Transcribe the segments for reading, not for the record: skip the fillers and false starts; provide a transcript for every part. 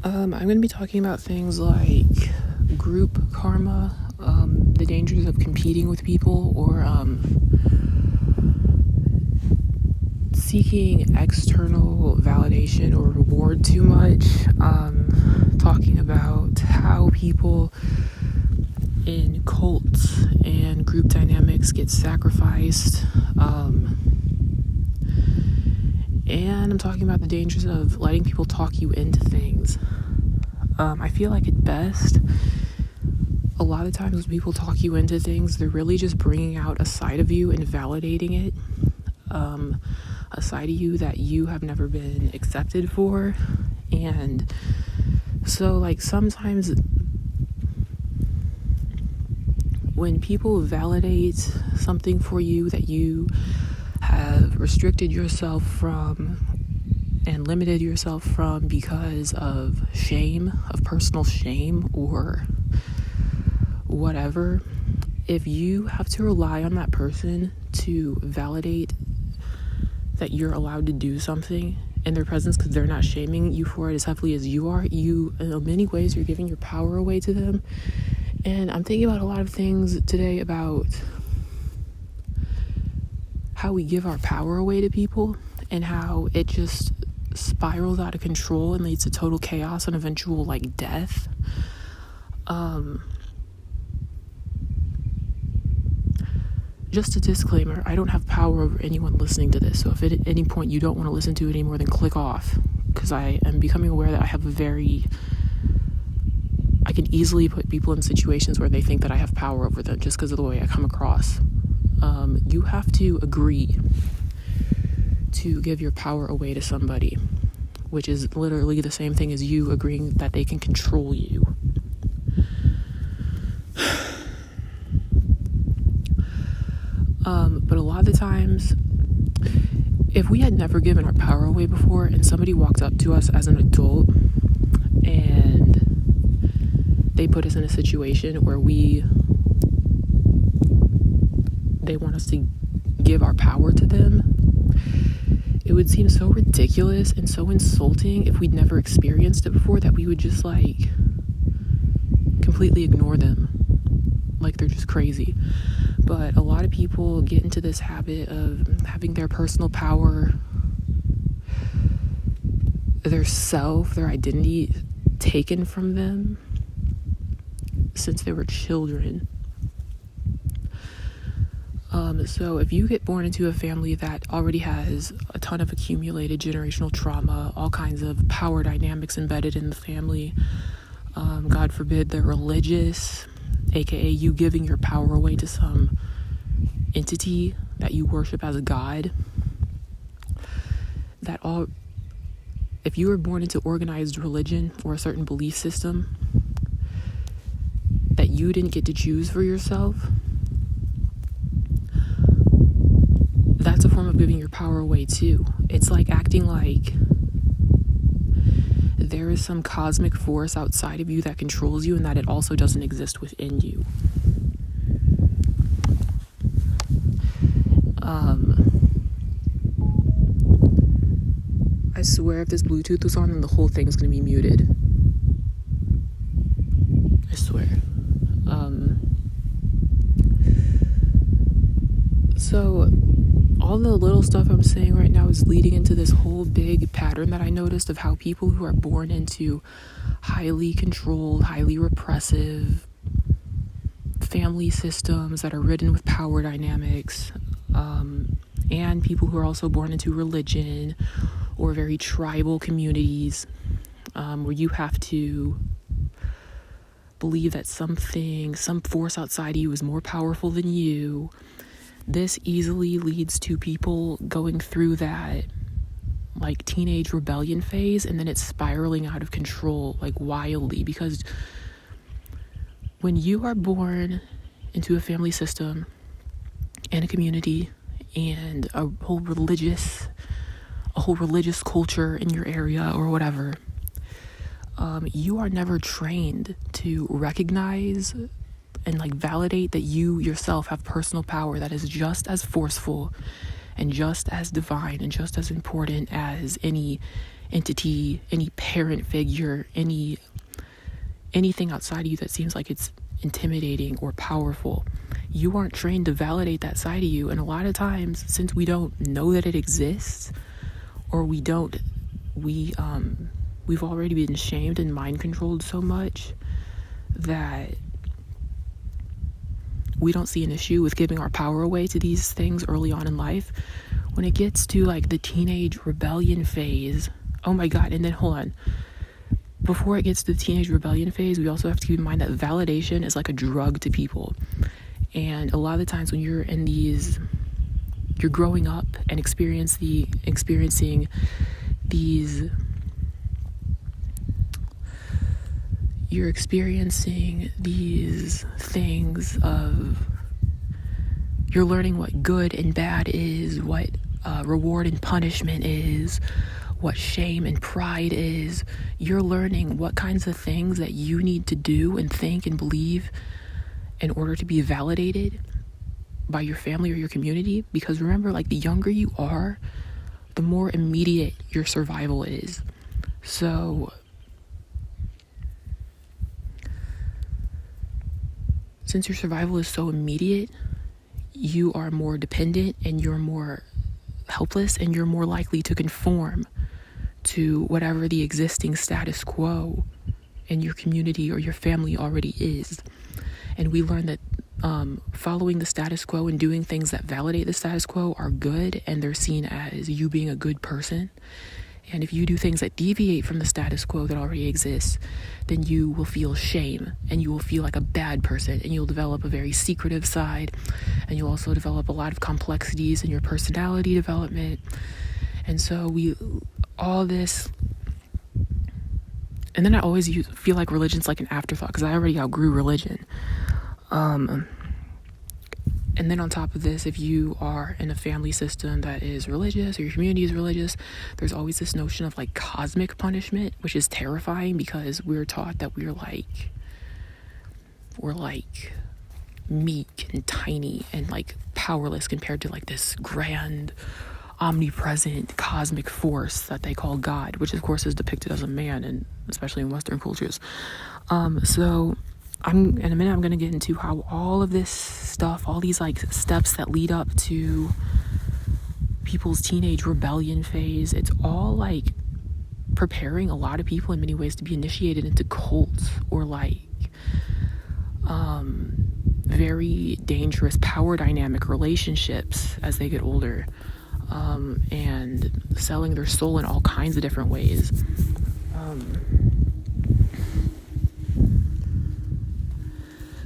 I'm going to be talking about things like group karma, the dangers of competing with people, or seeking external validation or reward too much. Talking about how people in cults and group dynamics get sacrificed. And I'm talking about the dangers of letting people talk you into things. I feel like at best, a lot of times when people talk you into things, they're really just bringing out a side of you and validating it. A side of you that you have never been accepted for. And so, like, sometimes when people validate something for you that you have restricted yourself from and limited yourself from because of shame, of personal shame or whatever, if you have to rely on that person to validate that you're allowed to do something in their presence because they're not shaming you for it as heavily as you are, you, in many ways, you're giving your power away to them. And I'm thinking about a lot of things today about how we give our power away to people and how it just spirals out of control and leads to total chaos and eventual, like, death. Just a disclaimer, I don't have power over anyone listening to this, so if at any point you don't want to listen to it anymore, then click off, because I am becoming aware that I can easily put people in situations where they think that I have power over them just because of the way I come across. You have to agree to give your power away to somebody, which is literally the same thing as you agreeing that they can control you. But a lot of the times, if we had never given our power away before and somebody walked up to us as an adult and they put us in a situation where they want us to give our power to them, it would seem so ridiculous and so insulting if we'd never experienced it before that we would just, like, completely ignore them like they're just crazy. But a lot of people get into this habit of having their personal power, their self, their identity taken from them since they were children. So if you get born into a family that already has a ton of accumulated generational trauma, all kinds of power dynamics embedded in the family, God forbid they're religious, aka you giving your power away to some entity that you worship as a god, if you were born into organized religion or a certain belief system that you didn't get to choose for yourself, that's a form of giving your power away too. It's like acting like there is some cosmic force outside of you that controls you and that it also doesn't exist within you. I swear if this Bluetooth was on, then the whole thing is going to be muted. I swear. So all the little stuff I'm saying right now is leading into this whole big pattern that I noticed of how people who are born into highly controlled, highly repressive family systems that are ridden with power dynamics, and people who are also born into religion or very tribal communities, where you have to believe that some force outside you is more powerful than you. This easily leads to people going through that, like, teenage rebellion phase, and then it's spiraling out of control, like, wildly, because when you are born into a family system and a community and a whole religious culture in your area or whatever, you are never trained to recognize and, like, validate that you yourself have personal power that is just as forceful and just as divine and just as important as any entity, any parent figure, anything outside of you that seems like it's intimidating or powerful. You aren't trained to validate that side of you. And a lot of times, since we don't know that it exists, or we've already been shamed and mind controlled so much that we don't see an issue with giving our power away to these things early on in life. When it gets to like the teenage rebellion phase, oh my God. And then hold on. Before it gets to the teenage rebellion phase, we also have to keep in mind that validation is like a drug to people. And a lot of the times when you're growing up and experiencing these things of, you're learning what good and bad is, what reward and punishment is, what shame and pride is. You're learning what kinds of things that you need to do and think and believe in order to be validated by your family or your community. Because remember, like, the younger you are, the more immediate your survival is. So since your survival is so immediate, you are more dependent and you're more helpless and you're more likely to conform to whatever the existing status quo in your community or your family already is. And we learn that following the status quo and doing things that validate the status quo are good, and they're seen as you being a good person. And if you do things that deviate from the status quo that already exists, then you will feel shame and you will feel like a bad person, and you'll develop a very secretive side, and you'll also develop a lot of complexities in your personality development. And so all this, and then I always feel like religion's like an afterthought because I already outgrew religion. And then on top of this, if you are in a family system that is religious or your community is religious, there's always this notion of like cosmic punishment, which is terrifying because we're taught that we're like meek and tiny and like powerless compared to like this grand, omnipresent cosmic force that they call God, which of course is depicted as a man, and especially in Western cultures. So in a minute I'm going to get into how all of this stuff, all these like steps that lead up to people's teenage rebellion phase, it's all like preparing a lot of people in many ways to be initiated into cults or like very dangerous power dynamic relationships as they get older, and selling their soul in all kinds of different ways.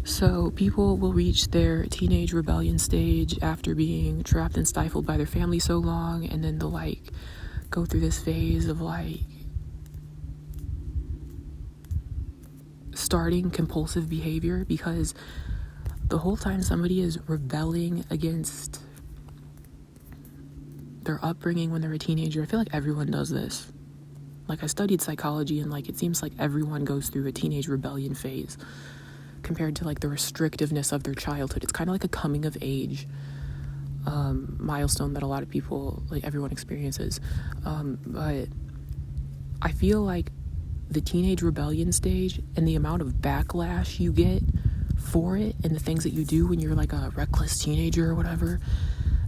So people will reach their teenage rebellion stage after being trapped and stifled by their family so long, and then they'll like go through this phase of like starting compulsive behavior, because the whole time somebody is rebelling against their upbringing when they're a teenager. I feel like everyone does this. Like, I studied psychology, and like it seems like everyone goes through a teenage rebellion phase compared to like the restrictiveness of their childhood. It's kind of like a coming of age milestone that a lot of people, like everyone, experiences. But I feel like the teenage rebellion stage and the amount of backlash you get for it and the things that you do when you're like a reckless teenager or whatever,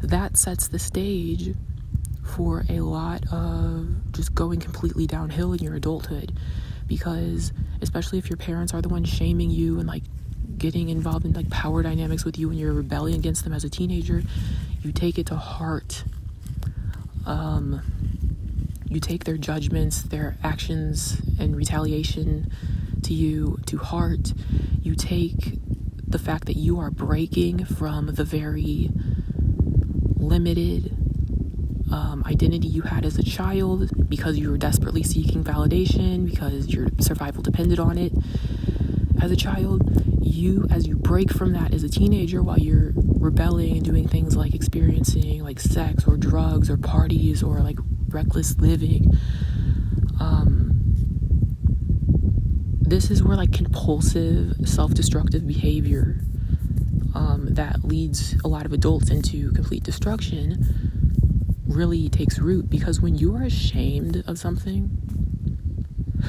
that sets the stage for a lot of just going completely downhill in your adulthood. Because especially if your parents are the ones shaming you and like getting involved in like power dynamics with you when you're rebelling against them as a teenager, you take it to heart. You take their judgments, their actions and retaliation to you to heart. You take the fact that you are breaking from the very limited identity you had as a child because you were desperately seeking validation, because your survival depended on it as a child. As you break from that as a teenager while you're rebelling and doing things like experiencing like sex or drugs or parties or like reckless living, this is where like compulsive self-destructive behavior that leads a lot of adults into complete destruction really takes root, because when you are ashamed of something,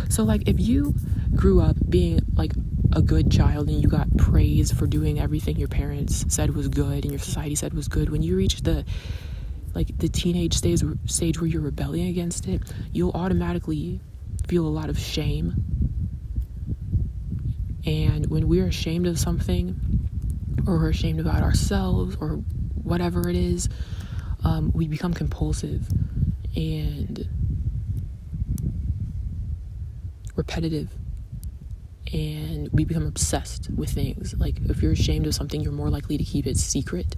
so like if you grew up being like a good child and you got praised for doing everything your parents said was good and your society said was good, when you reach the teenage stage where you're rebelling against it, you'll automatically feel a lot of shame. And when we're ashamed of something, or we're ashamed about ourselves or whatever it is, we become compulsive and repetitive, and we become obsessed with things. Like if you're ashamed of something, you're more likely to keep it secret,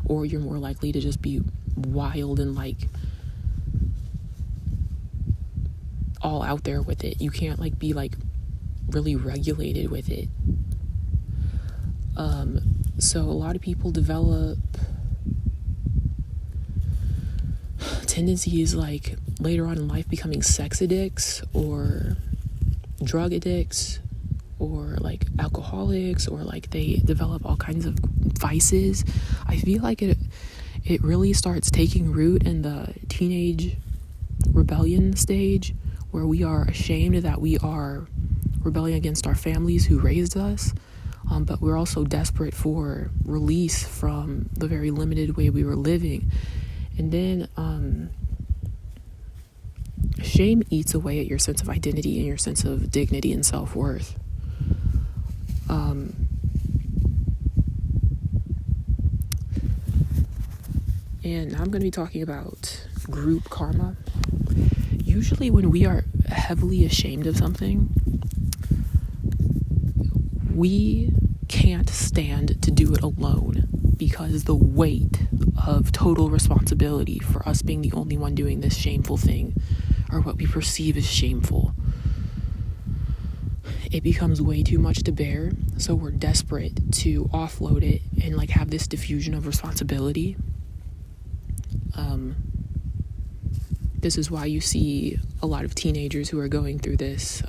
or you're more likely to just be wild and like all out there with it. You can't like be like really regulated with it. So a lot of people develop tendencies like later on in life becoming sex addicts or drug addicts or like alcoholics, or like they develop all kinds of vices. I feel like it really starts taking root in the teenage rebellion stage, where we are ashamed that we are rebelling against our families who raised us, but we're also desperate for release from the very limited way we were living. And then shame eats away at your sense of identity and your sense of dignity and self-worth. And now I'm going to be talking about group karma. Usually when we are heavily ashamed of something, we can't stand to do it alone, because the weight of total responsibility for us being the only one doing this shameful thing, or what we perceive as shameful, it becomes way too much to bear. So we're desperate to offload it and like have this diffusion of responsibility. This is why you see a lot of teenagers who are going through this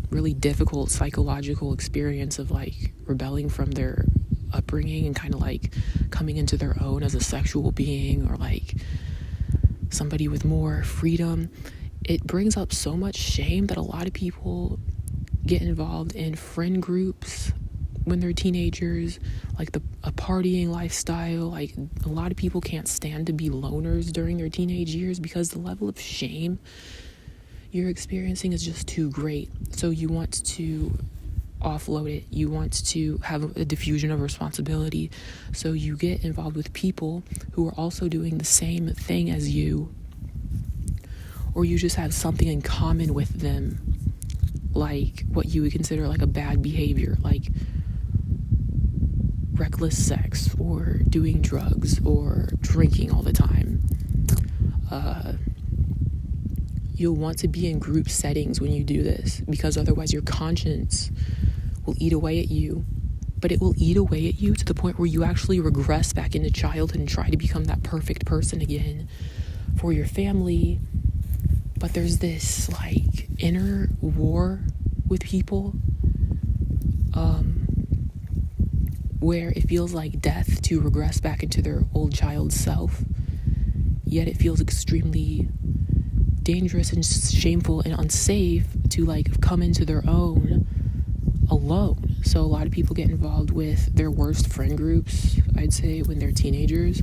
really difficult psychological experience of like rebelling from their upbringing and kind of like coming into their own as a sexual being, or like somebody with more freedom. It brings up so much shame that a lot of people get involved in friend groups when they're teenagers, like a partying lifestyle. Like a lot of people can't stand to be loners during their teenage years because the level of shame you're experiencing is just too great. So you want to offload it. You want to have a diffusion of responsibility. So you get involved with people who are also doing the same thing as you, or you just have something in common with them, like what you would consider like a bad behavior, like reckless sex or doing drugs or drinking all the time. You'll want to be in group settings when you do this, because otherwise your conscience will eat away at you. But it will eat away at you to the point where you actually regress back into childhood and try to become that perfect person again for your family. But there's this like inner war with people, where it feels like death to regress back into their old child self, yet it feels extremely dangerous and shameful and unsafe to like come into their own alone. So a lot of people get involved with their worst friend groups, I'd say, when they're teenagers,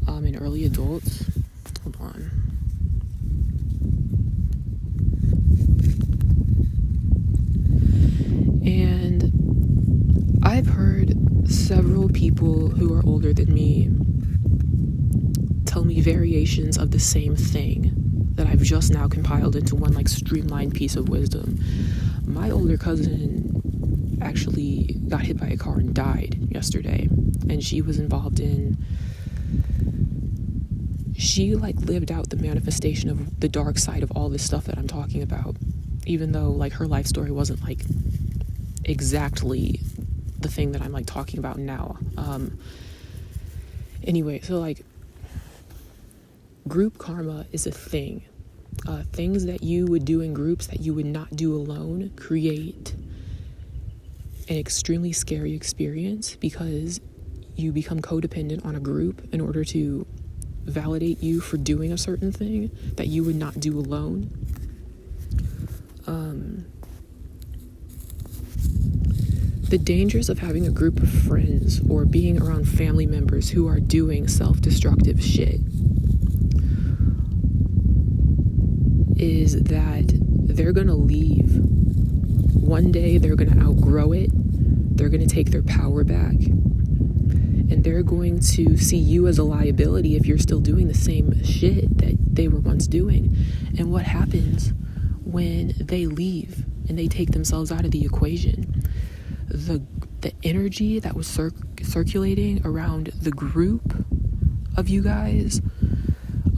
and early adults. Hold on. And I've heard several people who are older than me tell me variations of the same thing that I've just now compiled into one like streamlined piece of wisdom. My older cousin actually got hit by a car and died yesterday, and she was involved in, she like lived out the manifestation of the dark side of all this stuff that I'm talking about, even though like her life story wasn't like exactly the thing that I'm like talking about now. Anyway, so like group karma is a thing. Things that you would do in groups that you would not do alone create an extremely scary experience, because you become codependent on a group in order to validate you for doing a certain thing that you would not do alone. The dangers of having a group of friends or being around family members who are doing self-destructive shit is that they're gonna leave. One day they're gonna outgrow it, they're gonna take their power back, and they're going to see you as a liability if you're still doing the same shit that they were once doing. And what happens when they leave and they take themselves out of the equation? The energy that was circulating around the group of you guys,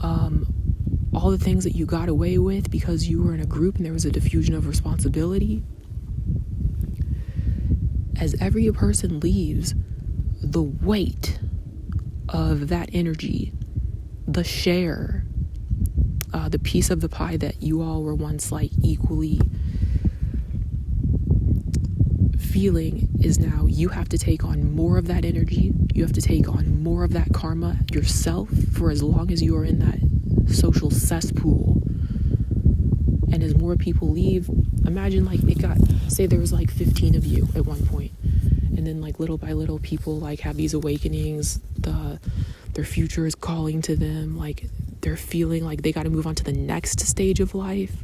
all the things that you got away with because you were in a group and there was a diffusion of responsibility, as every person leaves, the weight of that energy, the share, the piece of the pie that you all were once like equally feeling, is now you have to take on more of that energy. You have to take on more of that karma yourself for as long as you are in that social cesspool. And as more people leave, imagine like say there was like 15 of you at one point, and then like little by little people like have these awakenings, their future is calling to them, like they're feeling like they got to move on to the next stage of life.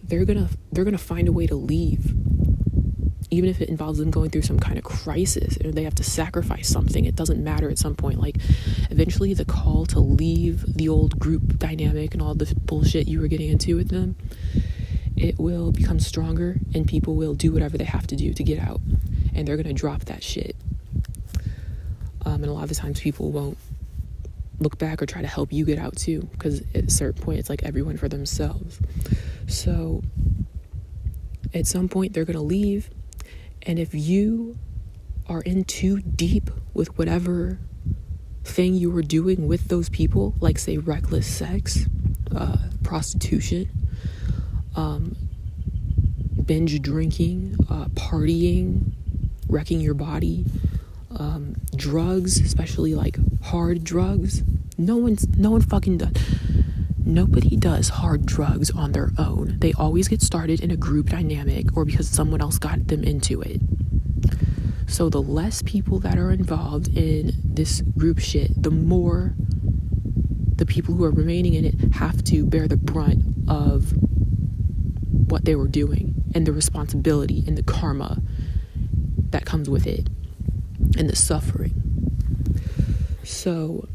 They're gonna find a way to leave, even if it involves them going through some kind of crisis or they have to sacrifice something. It doesn't matter at some point. Like eventually the call to leave the old group dynamic and all the bullshit you were getting into with them, it will become stronger and people will do whatever they have to do to get out, and they're gonna drop that shit. And a lot of the times people won't look back or try to help you get out too, because at a certain point it's like everyone for themselves. So at some point they're gonna leave, and if you are in too deep with whatever thing you were doing with those people, like say reckless sex, prostitution, binge drinking, partying, wrecking your body, drugs, especially like hard drugs. Nobody does hard drugs on their own. They always get started in a group dynamic or because someone else got them into it. So the less people that are involved in this group shit, the more the people who are remaining in it have to bear the brunt of what they were doing and the responsibility and the karma that comes with it and the suffering. So,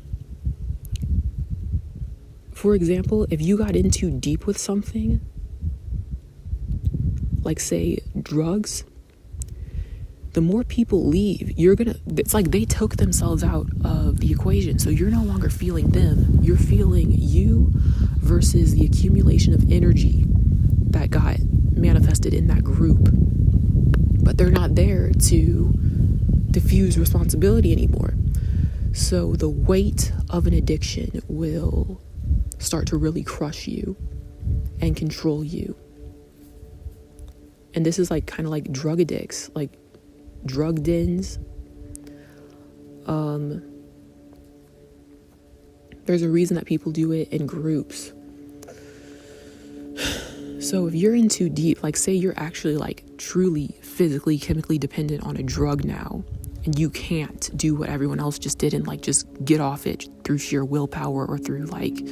for example, if you got in too deep with something, like say drugs, the more people leave, it's like they took themselves out of the equation. So you're no longer feeling them. You're feeling you versus the accumulation of energy that got manifested in that group. But they're not there to diffuse responsibility anymore. So the weight of an addiction will start to really crush you and control you. And this is like kind of like drug addicts, like drug dens. There's a reason that people do it in groups. So if you're in too deep, like say you're actually like truly physically, chemically dependent on a drug now, and you can't do what everyone else just did and like just get off it through sheer willpower or through like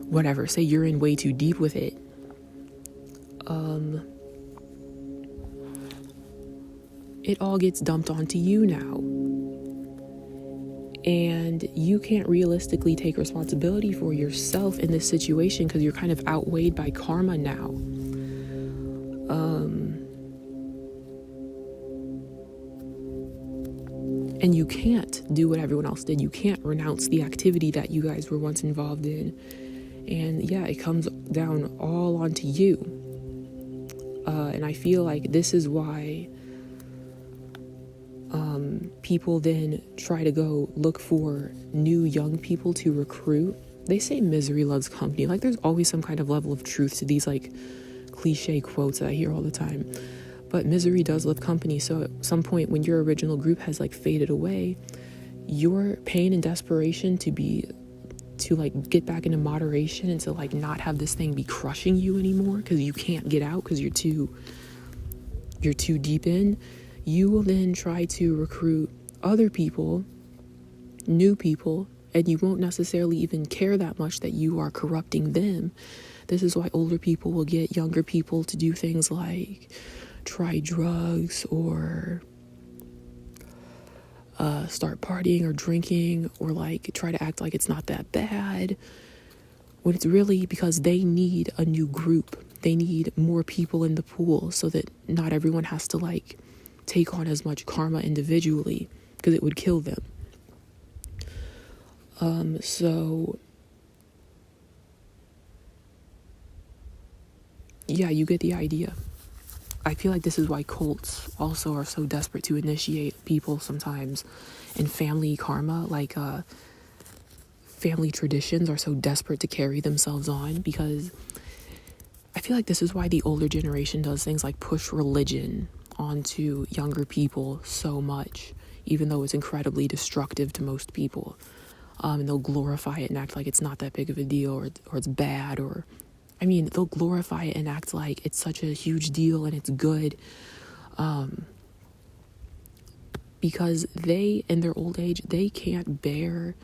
whatever. Say you're in way too deep with it. It all gets dumped onto you now. And you can't realistically take responsibility for yourself in this situation because you're kind of outweighed by karma now. And you can't do what everyone else did. You can't renounce the activity that you guys were once involved in. And yeah, it comes down all onto you. And I feel like this is why people then try to go look for new young people to recruit. They say misery loves company. Like there's always some kind of level of truth to these like cliche quotes that I hear all the time. But misery does love company. So at some point when your original group has like faded away, your pain and desperation to like get back into moderation and to like not have this thing be crushing you anymore because you can't get out because you're too deep in, you will then try to recruit other people, new people, and you won't necessarily even care that much that you are corrupting them. This is why older people will get younger people to do things like try drugs or start partying or drinking or like try to act like it's not that bad, when it's really because they need a new group. They need more people in the pool so that not everyone has to like take on as much karma individually because it would kill them. So yeah, you get the idea. I feel like this is why cults also are so desperate to initiate people sometimes, and family karma, like family traditions are so desperate to carry themselves on, because I feel like this is why the older generation does things like push religion onto younger people so much, even though it's incredibly destructive to most people. And they'll glorify it and act like it's not that big of a deal, or it's bad, or I mean, they'll glorify it and act like it's such a huge deal and it's good. Because they, in their old age, they can't bear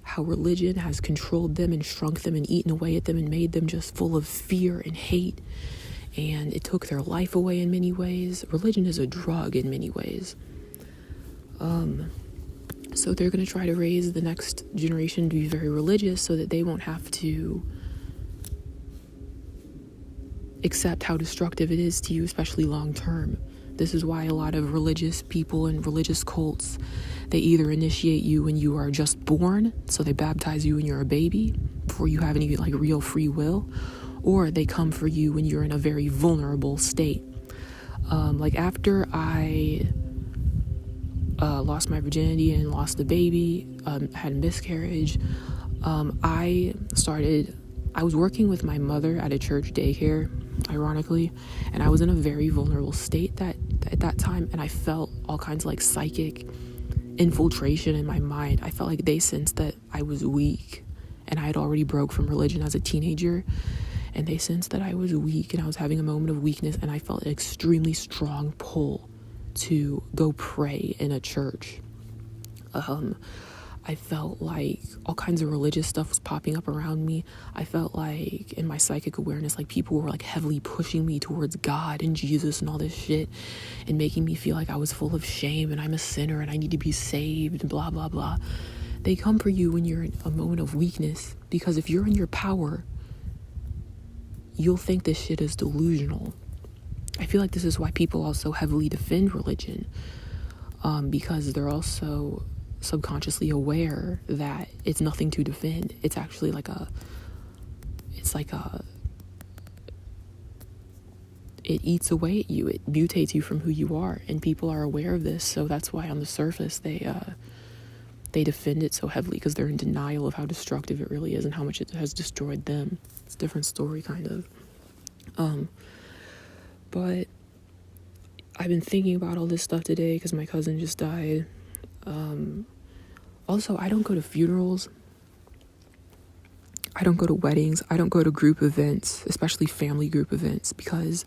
how religion has controlled them and shrunk them and eaten away at them and made them just full of fear and hate. And it took their life away in many ways. Religion is a drug in many ways. So they're going to try to raise the next generation to be very religious so that they won't have to accept how destructive it is to you, especially long term. This is why a lot of religious people and religious cults, they either initiate you when you are just born, so they baptize you when you're a baby before you have any like real free will, or they come for you when you're in a very vulnerable state. Like after I lost my virginity and lost the baby, had a miscarriage, I was working with my mother at a church daycare, ironically, and I was in a very vulnerable state at that time, and I felt all kinds of like psychic infiltration in my mind. I felt like they sensed that I was weak, and I had already broke from religion as a teenager, and they sensed that I was weak and I was having a moment of weakness, and I felt an extremely strong pull to go pray in a church. I felt like all kinds of religious stuff was popping up around me. I felt like in my psychic awareness, like people were like heavily pushing me towards God and Jesus and all this shit, and making me feel like I was full of shame and I'm a sinner and I need to be saved and blah, blah, blah. They come for you when you're in a moment of weakness, because if you're in your power, you'll think this shit is delusional. I feel like this is why people also heavily defend religion, because they're also subconsciously aware that it's nothing to defend. It's actually it eats away at you. It mutates you from who you are, and people are aware of this. So that's why on the surface they defend it so heavily, because they're in denial of how destructive it really is and how much it has destroyed them. It's a different story, kind of. But I've been thinking about all this stuff today because my cousin just died. Also, I don't go to funerals. I don't go to weddings. I don't go to group events, especially family group events, because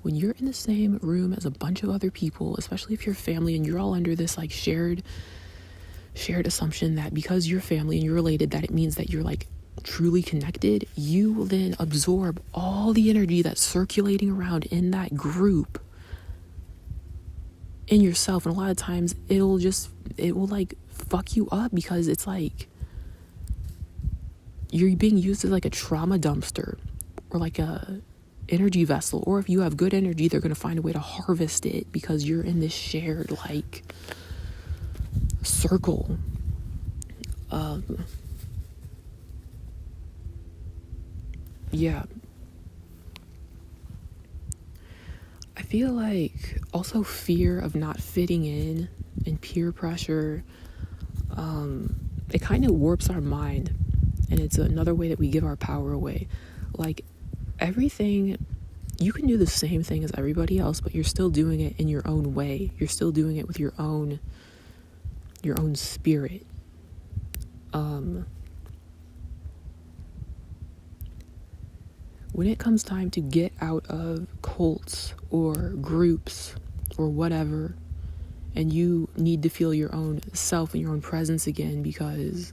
when you're in the same room as a bunch of other people, especially if you're family and you're all under this like shared assumption that because you're family and you're related, that it means that you're like truly connected, you will then absorb all the energy that's circulating around in that group in yourself. And a lot of times it will like fuck you up, because it's like you're being used as like a trauma dumpster or like a energy vessel. Or if you have good energy, they're going to find a way to harvest it because you're in this shared like circle. Yeah. I feel like also fear of not fitting in and peer pressure, it kind of warps our mind, and it's another way that we give our power away. Like, everything, you can do the same thing as everybody else, but you're still doing it in your own way. You're still doing it with your own spirit. When it comes time to get out of cults or groups or whatever, and you need to feel your own self and your own presence again, because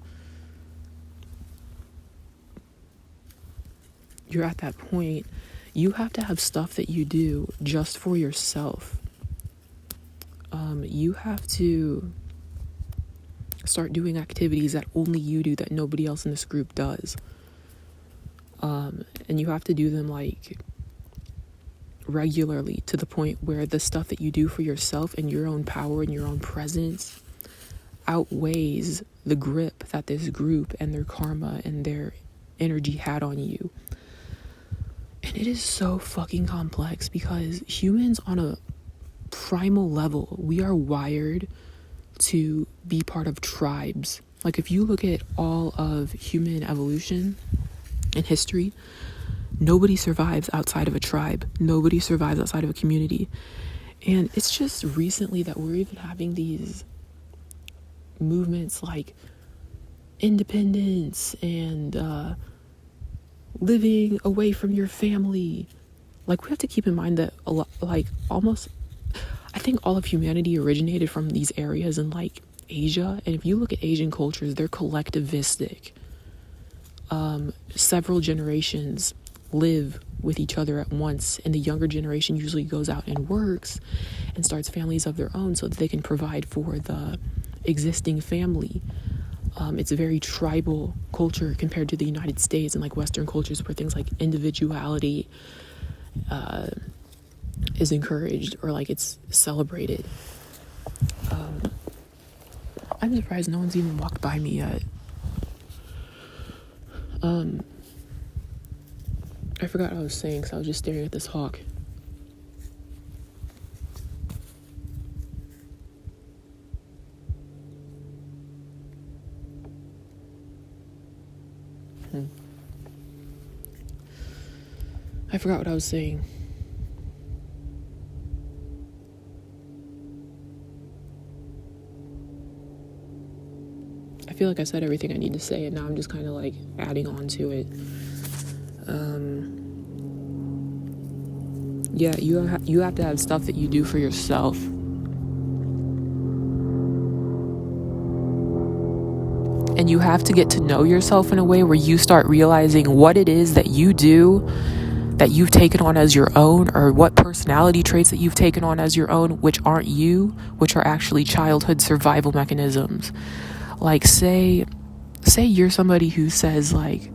you're at that point, you have to have stuff that you do just for yourself. You have to start doing activities that only you do, that nobody else in this group does. And you have to do them like regularly, to the point where the stuff that you do for yourself and your own power and your own presence outweighs the grip that this group and their karma and their energy had on you. And it is so fucking complex, because humans, on a primal level, we are wired to be part of tribes. Like, if you look at all of human evolution in history, nobody survives outside of a tribe. Nobody survives outside of a community. And it's just recently that we're even having these movements like independence and living away from your family. Like, we have to keep in mind that a lot, like, almost, I think all of humanity originated from these areas in like Asia. And if you look at Asian cultures, they're collectivistic. Several generations live with each other at once, and the younger generation usually goes out and works and starts families of their own so that they can provide for the existing family. It's a very tribal culture compared to the United States and like Western cultures, where things like individuality is encouraged, or like it's celebrated. I'm surprised no one's even walked by me yet. I forgot what I was saying, because I was just staring at this hawk. I forgot what I was saying. I feel like I said everything I need to say, and now I'm just kind of like adding on to it. Yeah, you have to have stuff that you do for yourself. And you have to get to know yourself in a way where you start realizing what it is that you do, that you've taken on as your own, or what personality traits that you've taken on as your own, which aren't you, which are actually childhood survival mechanisms. Like, say you're somebody who says like,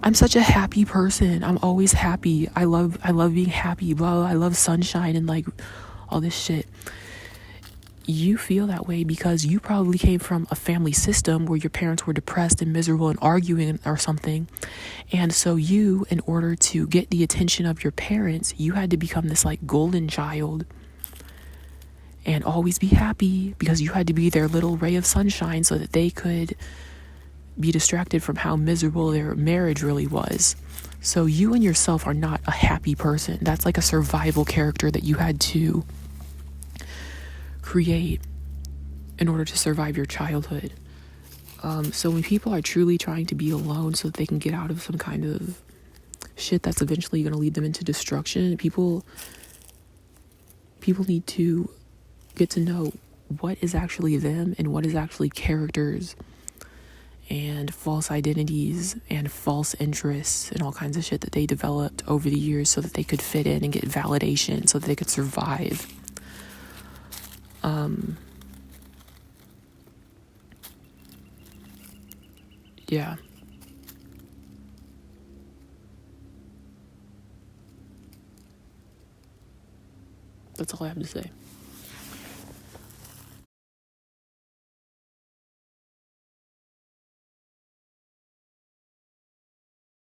I'm such a happy person, I'm always happy, I love being happy, blah, blah, I love sunshine and like all this shit. You feel that way because you probably came from a family system where your parents were depressed and miserable and arguing or something. And so you, in order to get the attention of your parents, you had to become this like golden child and always be happy, because you had to be their little ray of sunshine so that they could be distracted from how miserable their marriage really was. So you and yourself are not a happy person. That's like a survival character that you had to create in order to survive your childhood. So when people are truly trying to be alone so that they can get out of some kind of shit that's eventually going to lead them into destruction, people need to get to know what is actually them and what is actually characters and false identities and false interests and all kinds of shit that they developed over the years so that they could fit in and get validation so that they could survive. Yeah. That's all I have to say.